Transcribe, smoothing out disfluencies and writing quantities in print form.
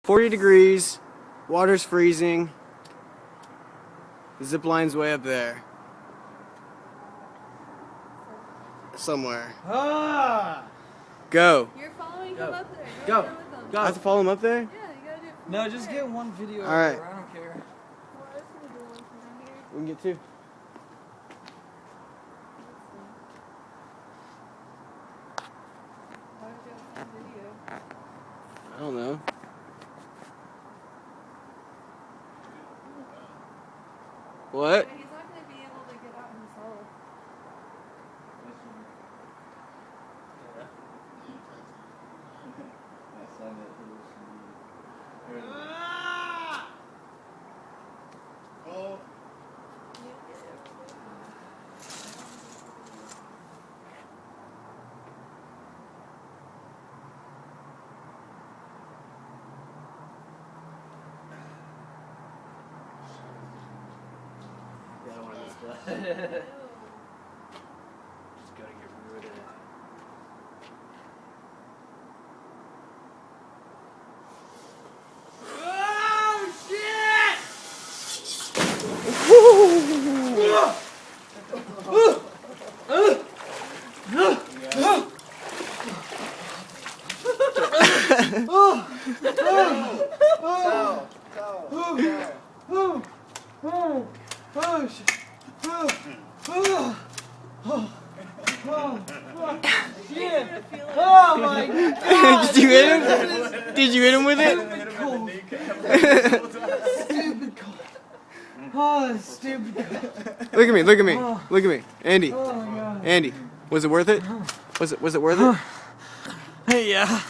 40 degrees, water's freezing, the zip line's way up there. Somewhere. Ah! Go. You're following Go. him up there. Go. There with him. Go. I have to follow him up there? Yeah, you gotta do it from No, up just there. get one video. All right. Over. I don't care. Well, I was gonna do one from down here. We can get two. Why don't you have some video? I don't know. What? Yeah, he's not gonna be able to get out himself. Just gotta get rid of it. Oh shit! Oh my god! Did you hit him? Did you hit him with it? Stupid cold. Oh, that's stupid cold. Look at me, look at me, look at me. Andy, Oh my god. Andy, was it worth it? Was it worth it? Hey, yeah.